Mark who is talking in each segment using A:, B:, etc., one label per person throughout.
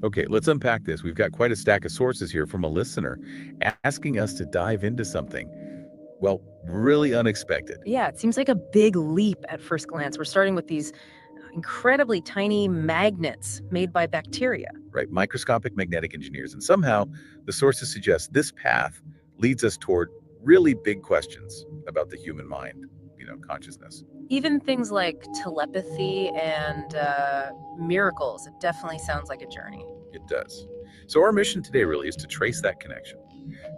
A: Okay, let's unpack this. We've got quite a stack of sources here from a listener asking us to dive into something, well, really unexpected.
B: Yeah, it seems like a big leap at first glance. We're starting with these incredibly tiny magnets made by bacteria.
A: Right? Microscopic magnetic engineers. And somehow the sources suggest this path leads us toward really big questions about the human mind, consciousness.
B: Even things like telepathy and miracles, it definitely sounds like a journey.
A: It does. So our mission today really is to trace that connection,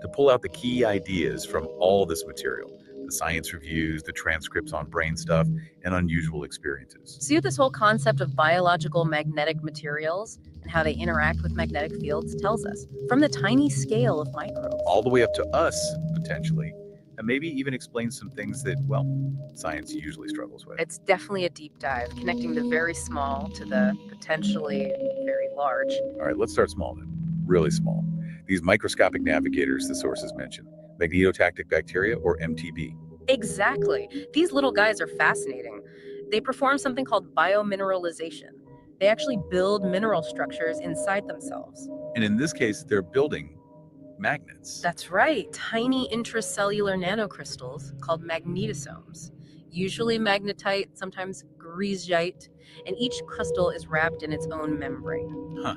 A: to pull out the key ideas from all this material, the science reviews, the transcripts on brain stuff, and unusual experiences.
B: See what this whole concept of biological magnetic materials and how they interact with magnetic fields tells us, from the tiny scale of microbes.
A: All the way up to us, potentially, and maybe even explain some things that, well, science usually struggles with.
B: It's definitely a deep dive, connecting the very small to the potentially very large.
A: All right, let's start small then, really small. These microscopic navigators the sources mentioned, magnetotactic bacteria, or MTB.
B: Exactly. These little guys are fascinating. They perform something called biomineralization. They actually build mineral structures inside themselves.
A: And in this case, they're building magnets.
B: That's right, tiny intracellular nanocrystals called magnetosomes. Usually magnetite, sometimes greaseite, and each crystal is wrapped in its own membrane.
A: Huh.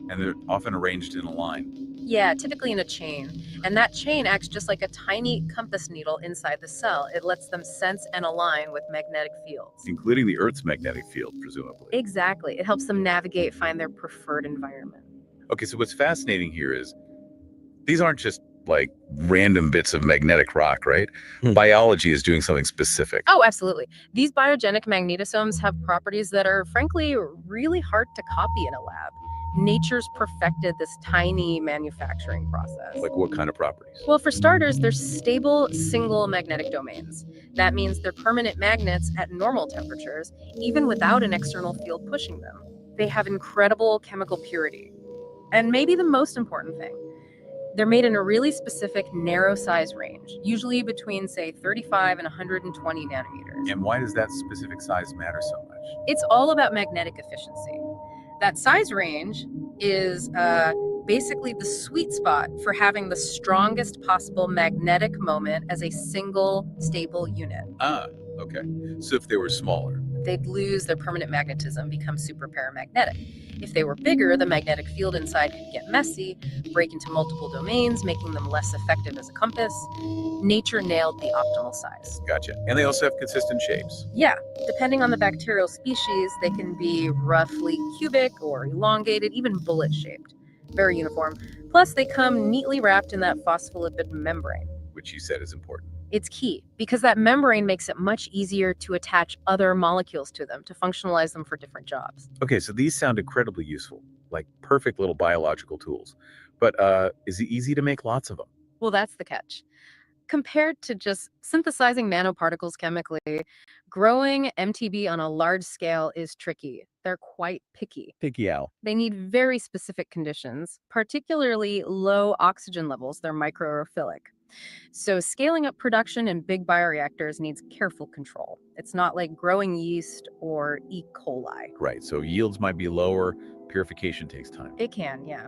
A: And they're often arranged in a line.
B: Yeah, typically in a chain. And that chain acts just like a tiny compass needle inside the cell. It lets them sense and align with magnetic fields.
A: Including the Earth's magnetic field, presumably.
B: Exactly. It helps them navigate, find their preferred environment.
A: Okay, so what's fascinating here is these aren't just like random bits of magnetic rock, right? Biology is doing something specific.
B: Oh, absolutely. These biogenic magnetosomes have properties that are, frankly, really hard to copy in a lab. Nature's perfected this tiny manufacturing process.
A: Like what kind of properties?
B: Well, for starters, they're stable single magnetic domains. That means they're permanent magnets at normal temperatures, even without an external field pushing them. They have incredible chemical purity. And maybe the most important thing, they're made in a really specific narrow size range, usually between, say, 35 and 120 nanometers.
A: And why does that specific size matter so much?
B: It's all about magnetic efficiency. That size range is basically the sweet spot for having the strongest possible magnetic moment as a single stable unit.
A: Ah, okay. So if they were smaller,
B: they'd lose their permanent magnetism, become super paramagnetic. If they were bigger, the magnetic field inside could get messy, break into multiple domains, making them less effective as a compass. Nature nailed the optimal size.
A: Gotcha. And they also have consistent shapes.
B: Yeah, depending on the bacterial species, they can be roughly cubic or elongated, even bullet-shaped. Very uniform. Plus, they come neatly wrapped in that phospholipid membrane.
A: Which you said is important.
B: It's key, because that membrane makes it much easier to attach other molecules to them, to functionalize them for different jobs.
A: Okay, so these sound incredibly useful, like perfect little biological tools. But is it easy to make lots of them?
B: Well, that's the catch. Compared to just synthesizing nanoparticles chemically, growing MTB on a large scale is tricky. They're quite picky.
A: Picky owl.
B: They need very specific conditions, particularly low oxygen levels. They're microaerophilic. So scaling up production in big bioreactors needs careful control. It's not like growing yeast or E. coli.
A: Right, so yields might be lower, purification takes time.
B: It can, yeah.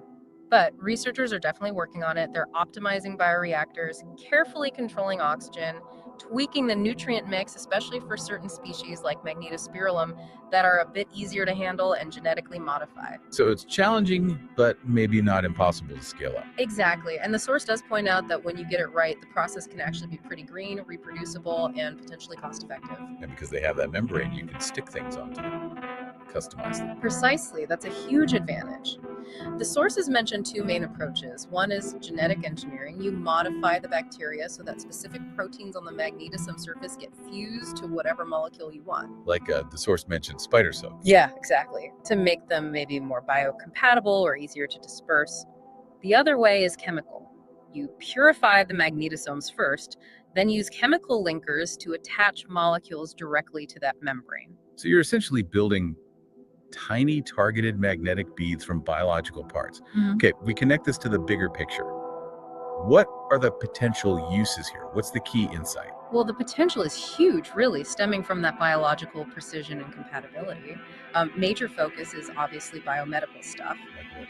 B: But researchers are definitely working on it. They're optimizing bioreactors, carefully controlling oxygen, tweaking the nutrient mix, especially for certain species like Magnetospirillum that are a bit easier to handle and genetically modify.
A: So it's challenging, but maybe not impossible to scale up.
B: Exactly. And the source does point out that when you get it right, the process can actually be pretty green, reproducible, and potentially cost-effective.
A: And because they have that membrane, you can stick things onto them, customize them.
B: Precisely. That's a huge advantage. The sources mention two main approaches. One is genetic engineering. You modify the bacteria so that specific proteins on the magnetosome surface get fused to whatever molecule you want.
A: Like the source mentioned, spider silk.
B: Yeah, exactly. To make them maybe more biocompatible or easier to disperse. The other way is chemical. You purify the magnetosomes first, then use chemical linkers to attach molecules directly to that membrane.
A: So you're essentially building tiny targeted magnetic beads from biological parts.
B: Mm-hmm.
A: Okay, we connect this to the bigger picture. What are the potential uses here? What's the key insight?
B: Well, the potential is huge, really, stemming from that biological precision and compatibility. Major focus is obviously biomedical stuff.
A: Like what?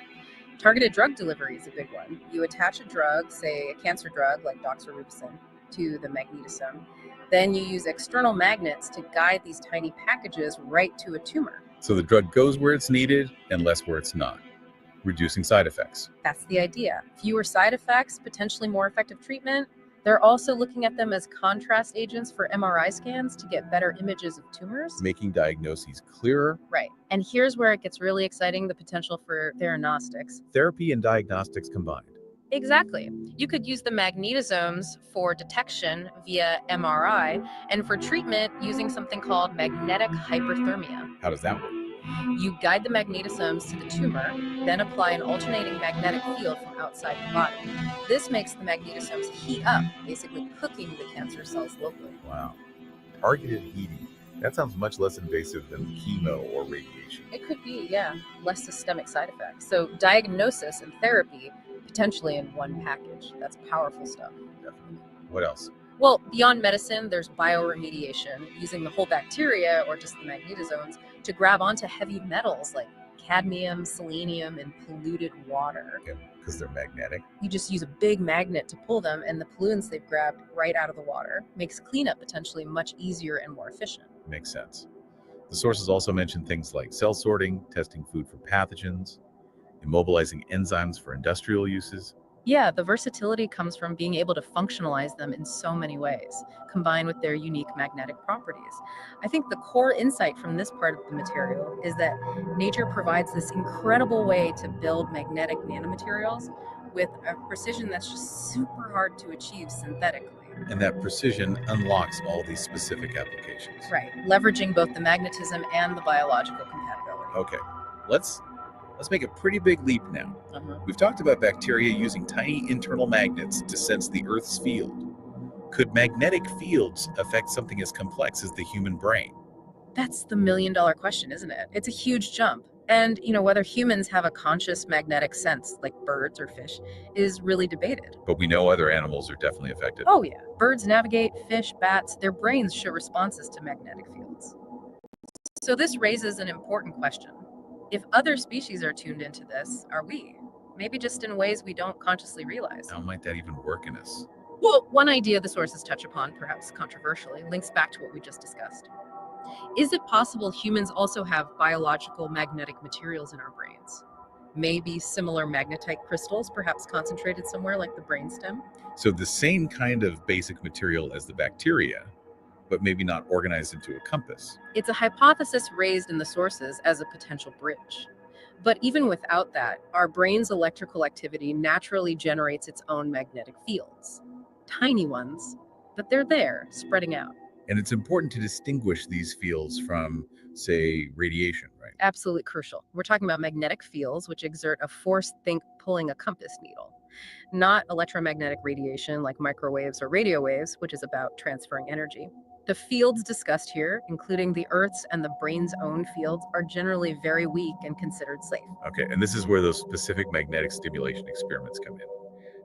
B: Targeted drug delivery is a big one. You attach a drug, say a cancer drug like doxorubicin, to the magnetosome. Then you use external magnets to guide these tiny packages right to a tumor.
A: So the drug goes where it's needed and less where it's not, reducing side effects.
B: That's the idea. Fewer side effects, potentially more effective treatment. They're also looking at them as contrast agents for MRI scans to get better images of tumors.
A: Making diagnoses clearer.
B: Right. And here's where it gets really exciting, the potential for theranostics.
A: Therapy and diagnostics combined.
B: Exactly. You could use the magnetosomes for detection via MRI and for treatment using something called magnetic hyperthermia.
A: How does that work?
B: You guide the magnetosomes to the tumor, then apply an alternating magnetic field from outside the body. This makes the magnetosomes heat up, basically cooking the cancer cells locally.
A: Wow. Targeted heating. That sounds much less invasive than chemo or radiation.
B: It could be, yeah, less systemic side effects. So diagnosis and therapy potentially in one package. That's powerful stuff.
A: Definitely. What else?
B: Well, beyond medicine, there's bioremediation, using the whole bacteria or just the magnetosomes to grab onto heavy metals like cadmium, selenium, and polluted water.
A: Okay, because they're magnetic.
B: You just use a big magnet to pull them, and the pollutants they've grabbed right out of the water. Makes cleanup potentially much easier and more efficient.
A: Makes sense. The sources also mention things like cell sorting, testing food for pathogens, immobilizing enzymes for industrial uses.
B: Yeah, the versatility comes from being able to functionalize them in so many ways, combined with their unique magnetic properties. I think the core insight from this part of the material is that nature provides this incredible way to build magnetic nanomaterials with a precision that's just super hard to achieve synthetically.
A: And that precision unlocks all these specific applications.
B: Right, leveraging both the magnetism and the biological compatibility.
A: Okay, let's make a pretty big leap now. We've talked about bacteria using tiny internal magnets to sense the Earth's field. Could magnetic fields affect something as complex as the human brain?
B: That's the million-dollar question, isn't it? It's a huge jump. And, whether humans have a conscious magnetic sense, like birds or fish, is really debated.
A: But we know other animals are definitely affected.
B: Oh, yeah. Birds navigate, fish, bats, their brains show responses to magnetic fields. So this raises an important question. If other species are tuned into this, are we? Maybe just in ways we don't consciously realize.
A: How might that even work in us?
B: Well, one idea the sources touch upon, perhaps controversially, links back to what we just discussed. Is it possible humans also have biological magnetic materials in our brains? Maybe similar magnetite crystals, perhaps concentrated somewhere like the brainstem?
A: So the same kind of basic material as the bacteria, but maybe not organized into a compass.
B: It's a hypothesis raised in the sources as a potential bridge. But even without that, our brain's electrical activity naturally generates its own magnetic fields. Tiny ones, but they're there, spreading out.
A: And it's important to distinguish these fields from, say, radiation, right?
B: Absolutely crucial. We're talking about magnetic fields, which exert a force think pulling a compass needle, not electromagnetic radiation like microwaves or radio waves, which is about transferring energy. The fields discussed here, including the Earth's and the brain's own fields, are generally very weak and considered safe.
A: Okay, and this is where those specific magnetic stimulation experiments come in.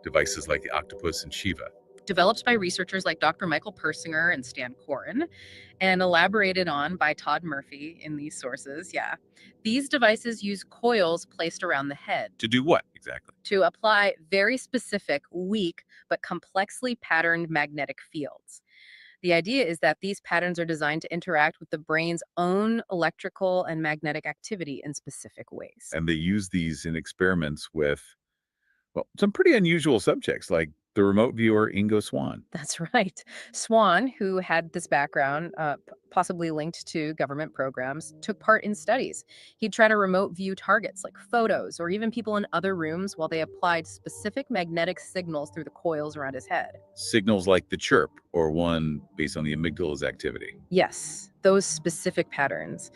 A: Devices like the octopus and Shiva.
B: Developed by researchers like Dr. Michael Persinger and Stan Koren, and elaborated on by Todd Murphy in these sources. Yeah. These devices use coils placed around the head.
A: To do what exactly?
B: To apply very specific, weak, but complexly patterned magnetic fields. The idea is that these patterns are designed to interact with the brain's own electrical and magnetic activity in specific ways.
A: And they use these in experiments with, well, some pretty unusual subjects like the remote viewer Ingo Swann.
B: That's right. Swan, who had this background, possibly linked to government programs, took part in studies. He'd try to remote view targets like photos or even people in other rooms while they applied specific magnetic signals through the coils around his head.
A: Signals like the chirp, or one based on the amygdala's activity.
B: Yes, those specific patterns.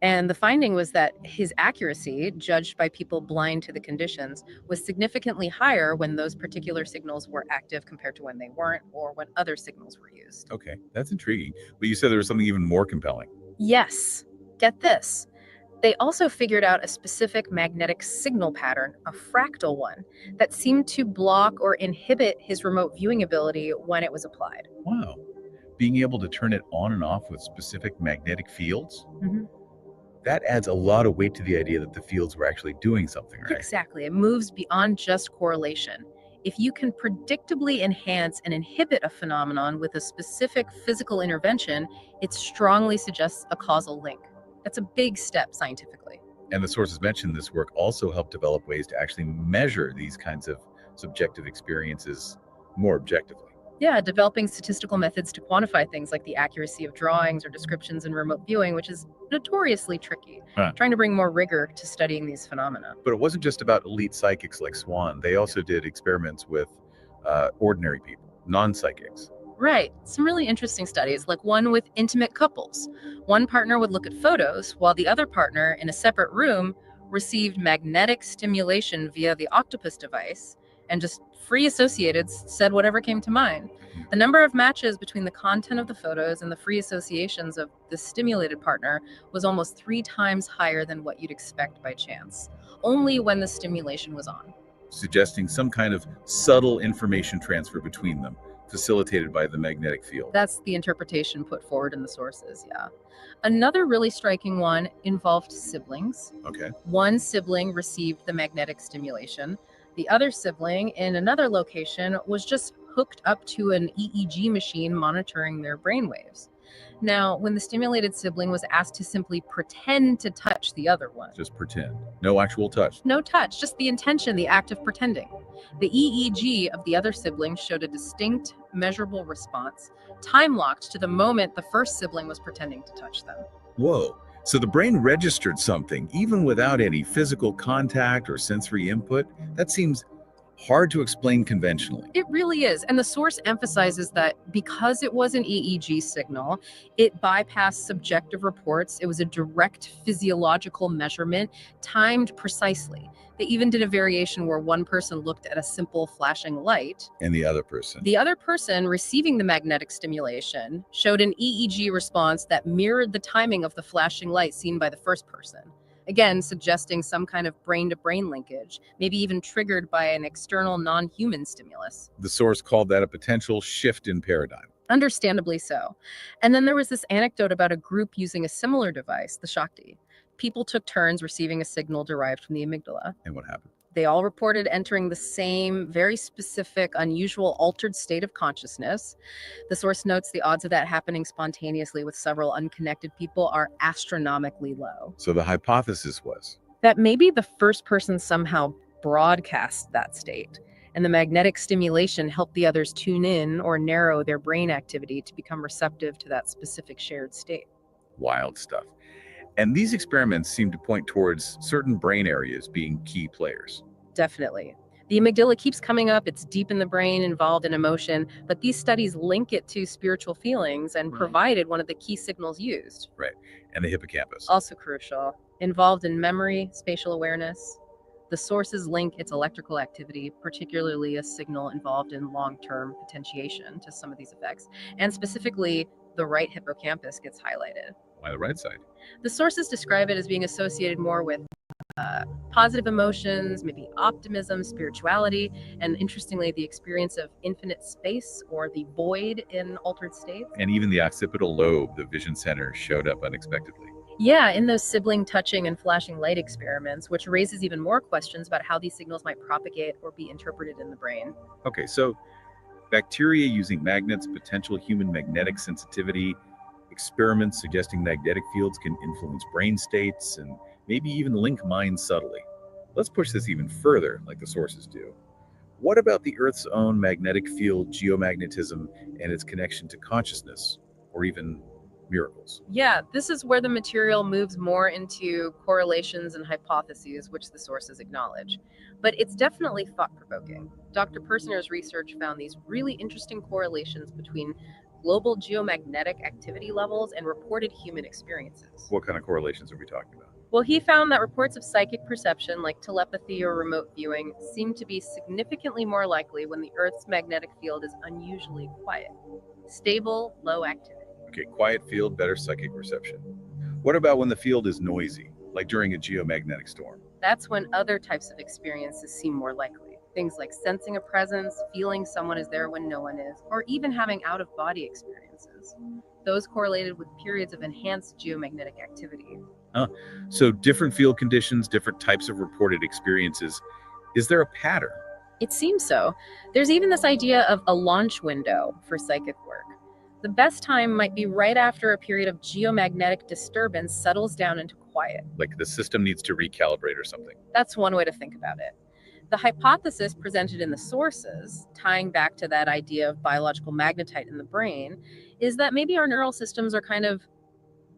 B: And the finding was that his accuracy, judged by people blind to the conditions, was significantly higher when those particular signals were active compared to when they weren't, or when other signals were used.
A: Okay, that's intriguing. But you said there was something even more compelling.
B: Yes, get this. They also figured out a specific magnetic signal pattern, a fractal one, that seemed to block or inhibit his remote viewing ability when it was applied.
A: Wow. Being able to turn it on and off with specific magnetic fields?
B: Mhm.
A: That adds a lot of weight to the idea that the fields were actually doing something, right?
B: Exactly. It moves beyond just correlation. If you can predictably enhance and inhibit a phenomenon with a specific physical intervention, it strongly suggests a causal link. That's a big step scientifically.
A: And the sources mentioned this work also helped develop ways to actually measure these kinds of subjective experiences more objectively.
B: Yeah, developing statistical methods to quantify things like the accuracy of drawings or descriptions in remote viewing, which is notoriously tricky,
A: Huh.
B: trying to bring more rigor to studying these phenomena.
A: But it wasn't just about elite psychics like Swan. They also did experiments with ordinary people, non-psychics.
B: Right, some really interesting studies, like one with intimate couples. One partner would look at photos, while the other partner, in a separate room, received magnetic stimulation via the octopus device, and just free associated said whatever came to mind.
A: Mhm.
B: The number of matches between the content of the photos and the free associations of the stimulated partner was almost 3 times higher than what you'd expect by chance, only when the stimulation was on.
A: Suggesting some kind of subtle information transfer between them, facilitated by the magnetic field.
B: That's the interpretation put forward in the sources, yeah. Another really striking one involved siblings.
A: Okay.
B: One sibling received the magnetic stimulation. The other sibling, in another location, was just hooked up to an EEG machine monitoring their brainwaves. Now, when the stimulated sibling was asked to simply pretend to touch the other one,
A: Just pretend. No actual touch.
B: no touch, just the intention, the act of pretending. The EEG of the other sibling showed a distinct, measurable response, time locked to the moment the first sibling was pretending to touch them.
A: Whoa. So the brain registered something even without any physical contact or sensory input? That seems hard to explain conventionally.
B: It really is. And the source emphasizes that because it was an EEG signal, it bypassed subjective reports. It was a direct physiological measurement, timed precisely. They even did a variation where one person looked at a simple flashing light.
A: And the other person.
B: The other person receiving the magnetic stimulation showed an EEG response that mirrored the timing of the flashing light seen by the first person. Again, suggesting some kind of brain to brain linkage, maybe even triggered by an external non human stimulus.
A: The source called that a potential shift in paradigm.
B: Understandably so. And then there was this anecdote about a group using a similar device, the Shakti. People took turns receiving a signal derived from the amygdala.
A: And what happened?
B: They all reported entering the same, very specific, unusual, altered state of consciousness. The source notes the odds of that happening spontaneously with several unconnected people are astronomically low.
A: So the hypothesis was
B: That maybe the first person somehow broadcast that state, and the magnetic stimulation helped the others tune in or narrow their brain activity to become receptive to that specific shared state.
A: wild stuff. And these experiments seem to point towards certain brain areas being key players.
B: Definitely. The amygdala keeps coming up. It's deep in the brain, involved in emotion, but these studies link it to spiritual feelings and provided one of the key signals used.
A: Right. And the hippocampus.
B: Also crucial. Involved in memory, spatial awareness. The sources link its electrical activity, particularly a signal involved in long-term potentiation to some of these effects, and specifically the right hippocampus gets highlighted.
A: Why the right side?
B: The sources describe it as being associated more with positive emotions, maybe optimism, spirituality, and interestingly, the experience of infinite space or the void in altered states.
A: And even the occipital lobe, the vision center, showed up unexpectedly.
B: Yeah, in those sibling touching and flashing light experiments, which raises even more questions about how these signals might propagate or be interpreted in the brain.
A: Okay, so bacteria using magnets, potential human magnetic sensitivity, experiments suggesting magnetic fields can influence brain states, and maybe even link minds subtly. Let's push this even further, like the sources do. What about the Earth's own magnetic field, geomagnetism, and its connection to consciousness, or even miracles?
B: Yeah, this is where the material moves more into correlations and hypotheses, which the sources acknowledge. But it's definitely thought-provoking. Dr. Persiner's research found these really interesting correlations between global geomagnetic activity levels and reported human experiences.
A: What kind of correlations are we talking about?
B: Well, he found that reports of psychic perception, like telepathy or remote viewing, seem to be significantly more likely when the Earth's magnetic field is unusually quiet, stable, low activity.
A: Okay, quiet field, better psychic reception. What about when the field is noisy, like during a geomagnetic storm?
B: That's when other types of experiences seem more likely. Things like sensing a presence, feeling someone is there when no one is, or even having out-of-body experiences. Those correlated with periods of enhanced geomagnetic activity.
A: Huh. So different field conditions, different types of reported experiences. Is there a pattern?
B: It seems so. There's even this idea of a launch window for psychic work. The best time might be right after a period of geomagnetic disturbance settles down into quiet.
A: Like the system needs to recalibrate or something.
B: That's one way to think about it. The hypothesis presented in the sources, tying back to that idea of biological magnetite in the brain, is that maybe our neural systems are kind of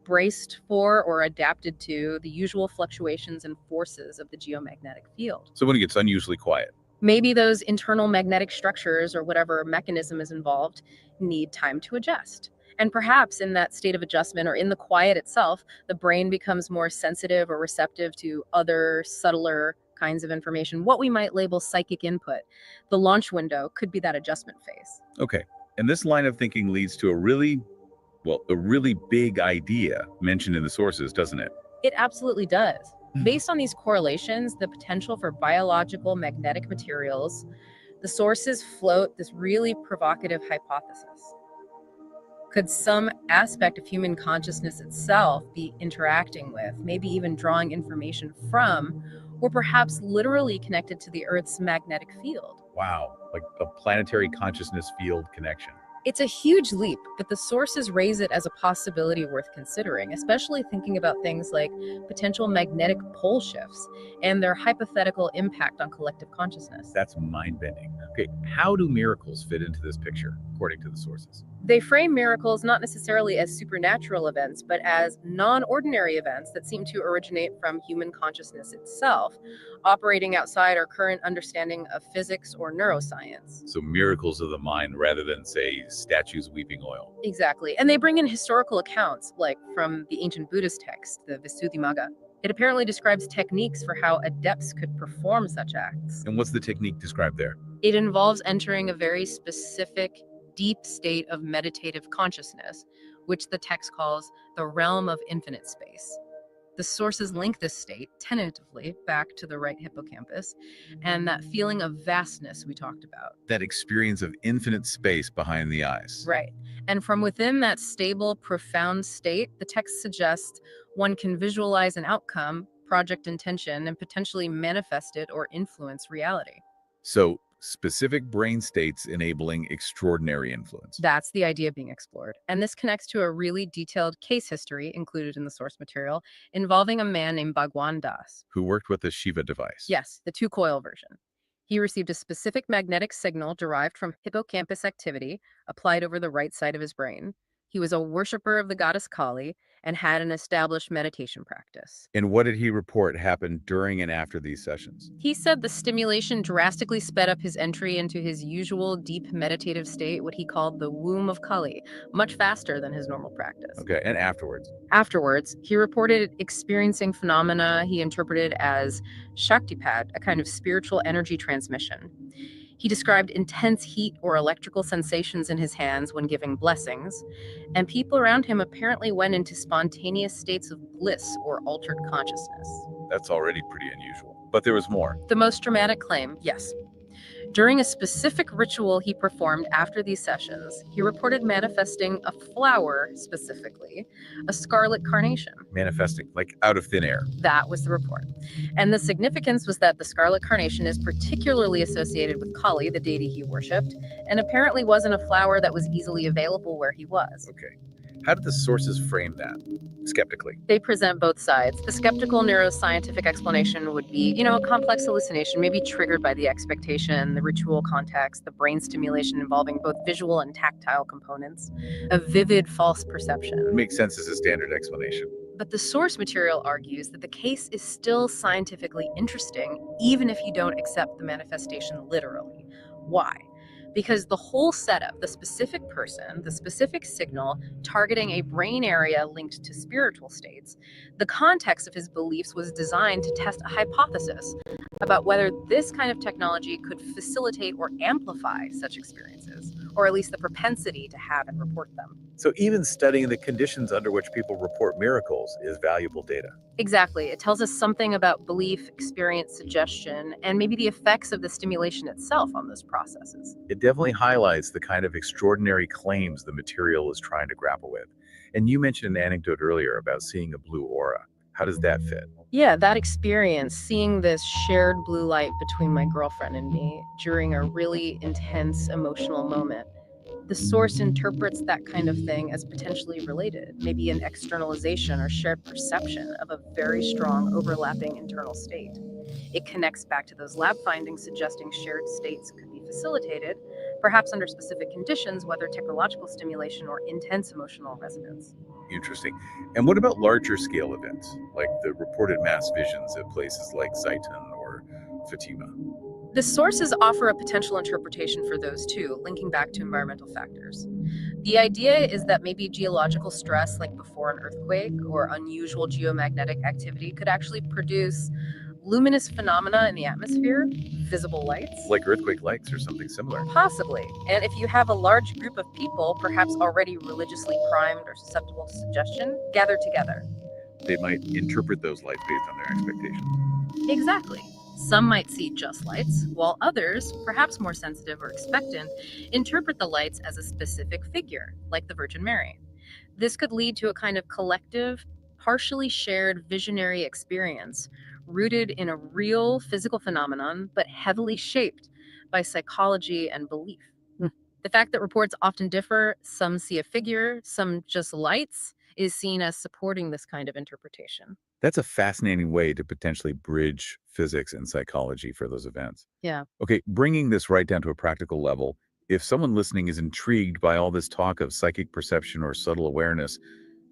B: braced for or adapted to the usual fluctuations and forces of the geomagnetic field.
A: So when it gets unusually quiet.
B: Maybe those internal magnetic structures or whatever mechanism is involved need time to adjust. And perhaps in that state of adjustment or in the quiet itself, the brain becomes more sensitive or receptive to other subtler kinds of information, what we might label psychic input. The launch window could be that adjustment phase.
A: Okay. And this line of thinking leads to a really big idea mentioned in the sources, doesn't it?
B: It absolutely does. Based on these correlations, the potential for biological magnetic materials, the sources float this really provocative hypothesis. Could some aspect of human consciousness itself be interacting with, maybe even drawing information from, or perhaps literally connected to the Earth's magnetic field?
A: Wow. Like a planetary consciousness field connection.
B: It's a huge leap, but the sources raise it as a possibility worth considering, especially thinking about things like potential magnetic pole shifts and their hypothetical impact on collective consciousness.
A: That's mind-bending. Okay, how do miracles fit into this picture, according to the sources?
B: They frame miracles not necessarily as supernatural events, but as non-ordinary events that seem to originate from human consciousness itself, operating outside our current understanding of physics or neuroscience.
A: So miracles of the mind rather than, say, statues weeping oil.
B: Exactly. And they bring in historical accounts, like from the ancient Buddhist text, the Visuddhimagga. It apparently describes techniques for how adepts could perform such acts.
A: And what's the technique described there?
B: It involves entering a very specific, deep state of meditative consciousness, which the text calls the realm of infinite space. The sources link this state, tentatively, back to the right hippocampus and that feeling of vastness we talked about.
A: That experience of infinite space behind the eyes.
B: Right. And from within that stable, profound state, the text suggests one can visualize an outcome, project intention, and potentially manifest it or influence reality.
A: So specific brain states enabling extraordinary influence.
B: That's the idea being explored. And this connects to a really detailed case history included in the source material involving a man named Bhagwan Das.
A: Who worked with the Shiva device.
B: Yes, the two-coil version. He received a specific magnetic signal derived from hippocampus activity applied over the right side of his brain. He was a worshiper of the goddess Kali and had an established meditation practice.
A: And what did he report happened during and after these sessions?
B: He said the stimulation drastically sped up his entry into his usual deep meditative state, what he called the womb of Kali, much faster than his normal practice.
A: Okay, and afterwards?
B: Afterwards, he reported experiencing phenomena he interpreted as Shaktipat, a kind of spiritual energy transmission. He described intense heat or electrical sensations in his hands when giving blessings, and people around him apparently went into spontaneous states of bliss or altered consciousness.
A: That's already pretty unusual. But there was more.
B: The most dramatic claim, yes. During a specific ritual he performed after these sessions, he reported manifesting a flower, specifically, a scarlet carnation.
A: Manifesting, like out of thin air.
B: That was the report. And the significance was that the scarlet carnation is particularly associated with Kali, the deity he worshipped, and apparently wasn't a flower that was easily available where he was.
A: Okay. How did the sources frame that? Skeptically.
B: They present both sides. The skeptical neuroscientific explanation would be, a complex hallucination, maybe triggered by the expectation, the ritual context, the brain stimulation involving both visual and tactile components, a vivid false perception.
A: Makes sense as a standard explanation.
B: But the source material argues that the case is still scientifically interesting, even if you don't accept the manifestation literally. Why? Because the whole setup, the specific person, the specific signal targeting a brain area linked to spiritual states, the context of his beliefs was designed to test a hypothesis about whether this kind of technology could facilitate or amplify such experiences, or at least the propensity to have and report them.
A: So even studying the conditions under which people report miracles is valuable data.
B: Exactly. It tells us something about belief, experience, suggestion, and maybe the effects of the stimulation itself on those processes.
A: It definitely highlights the kind of extraordinary claims the material is trying to grapple with. And you mentioned an anecdote earlier about seeing a blue aura. How does that fit?
B: Yeah, that experience, seeing this shared blue light between my girlfriend and me during a really intense emotional moment. The source interprets that kind of thing as potentially related, maybe an externalization or shared perception of a very strong overlapping internal state. It connects back to those lab findings suggesting shared states could be facilitated, perhaps under specific conditions, whether technological stimulation or intense emotional resonance.
A: Interesting. And what about larger scale events, like the reported mass visions at places like Zaytun or Fatima?
B: The sources offer a potential interpretation for those too, linking back to environmental factors. The idea is that maybe geological stress, like before an earthquake or unusual geomagnetic activity, could actually produce luminous phenomena in the atmosphere, visible lights.
A: Like earthquake lights or something similar?
B: Possibly. And if you have a large group of people, perhaps already religiously primed or susceptible to suggestion, gathered together.
A: They might interpret those lights based on their expectations.
B: Exactly. Some might see just lights, while others, perhaps more sensitive or expectant, interpret the lights as a specific figure, like the Virgin Mary. This could lead to a kind of collective, partially shared visionary experience, rooted in a real physical phenomenon, but heavily shaped by psychology and belief.
A: Hmm.
B: The fact that reports often differ, some see a figure, some just lights, is seen as supporting this kind of interpretation.
A: That's a fascinating way to potentially bridge physics and psychology for those events.
B: Yeah.
A: Okay, bringing this right down to a practical level, if someone listening is intrigued by all this talk of psychic perception or subtle awareness,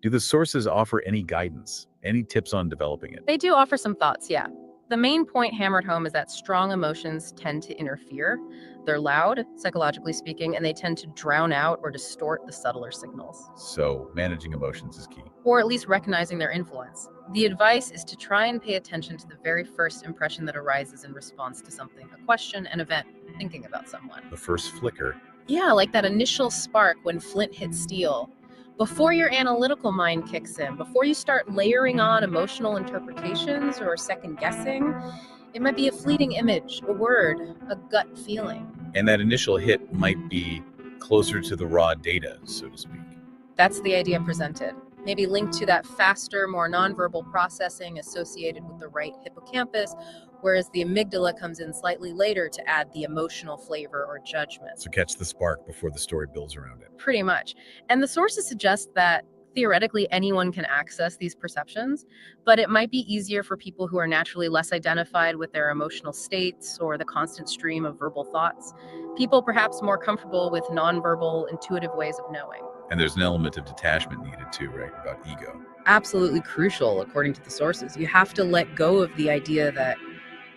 A: do the sources offer any guidance, any tips on developing it?
B: They do offer some thoughts, yeah. The main point hammered home is that strong emotions tend to interfere. They're loud, psychologically speaking, and they tend to drown out or distort the subtler signals,
A: So, managing emotions is key.
B: or at least recognizing their influence. The advice is to try and pay attention to the very first impression that arises in response to something, a question, an event, thinking about someone.
A: The first flicker.
B: Yeah, like that initial spark when flint hits steel. Before your analytical mind kicks in, before you start layering on emotional interpretations or second guessing, it might be a fleeting image, a word, a gut feeling.
A: And that initial hit might be closer to the raw data, so to speak.
B: That's the idea presented. Maybe linked to that faster, more nonverbal processing associated with the right hippocampus, whereas the amygdala comes in slightly later to add the emotional flavor or judgment.
A: So, catch the spark before the story builds around it.
B: Pretty much. And the sources suggest that theoretically anyone can access these perceptions, but it might be easier for people who are naturally less identified with their emotional states or the constant stream of verbal thoughts. People perhaps more comfortable with nonverbal, intuitive ways of knowing.
A: And there's an element of detachment needed too, right? About ego.
B: Absolutely crucial, according to the sources. You have to let go of the idea that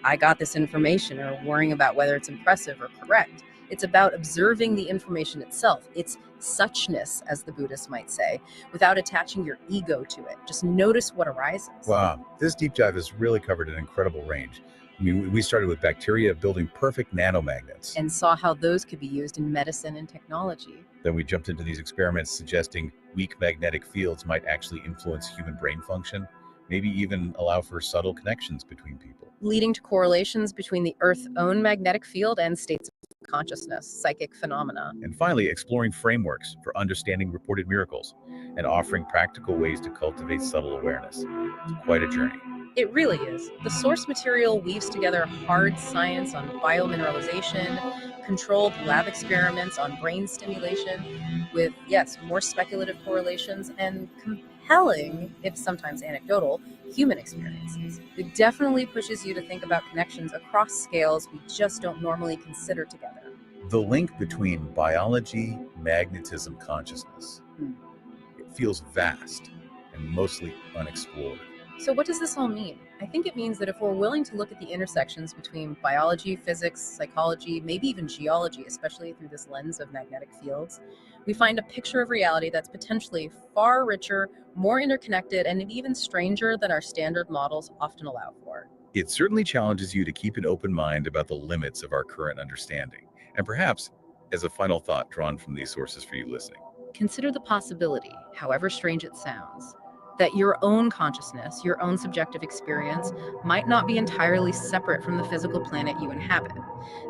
B: I got this information or worrying about whether it's impressive or correct. It's about observing the information itself, its suchness, as the Buddhists might say, without attaching your ego to it. Just notice what arises.
A: Wow, this deep dive has really covered an incredible range. I mean, we started with bacteria building perfect nanomagnets.
B: And saw how those could be used in medicine and technology.
A: Then we jumped into these experiments suggesting weak magnetic fields might actually influence human brain function, maybe even allow for subtle connections between people.
B: Leading to correlations between the Earth's own magnetic field and states of consciousness, psychic phenomena.
A: And finally, exploring frameworks for understanding reported miracles and offering practical ways to cultivate subtle awareness. It's quite a journey.
B: It really is. The source material weaves together hard science on biomineralization, controlled lab experiments on brain stimulation, with, yes, more speculative correlations, and compelling, if sometimes anecdotal, human experiences. It definitely pushes you to think about connections across scales we just don't normally consider together.
A: The link between biology, magnetism, consciousness, it feels vast and mostly unexplored.
B: So what does this all mean? I think it means that if we're willing to look at the intersections between biology, physics, psychology, maybe even geology, especially through this lens of magnetic fields, we find a picture of reality that's potentially far richer, more interconnected, and even stranger than our standard models often allow for.
A: It certainly challenges you to keep an open mind about the limits of our current understanding. And perhaps, as a final thought drawn from these sources for you listening,
B: Consider the possibility, however strange it sounds, that your own consciousness, your own subjective experience, might not be entirely separate from the physical planet you inhabit.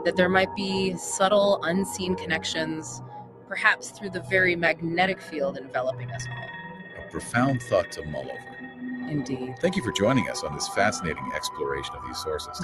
B: That there might be subtle, unseen connections, perhaps through the very magnetic field enveloping us all.
A: a profound thought to mull over.
B: Indeed.
A: Thank you for joining us on this fascinating exploration of these sources.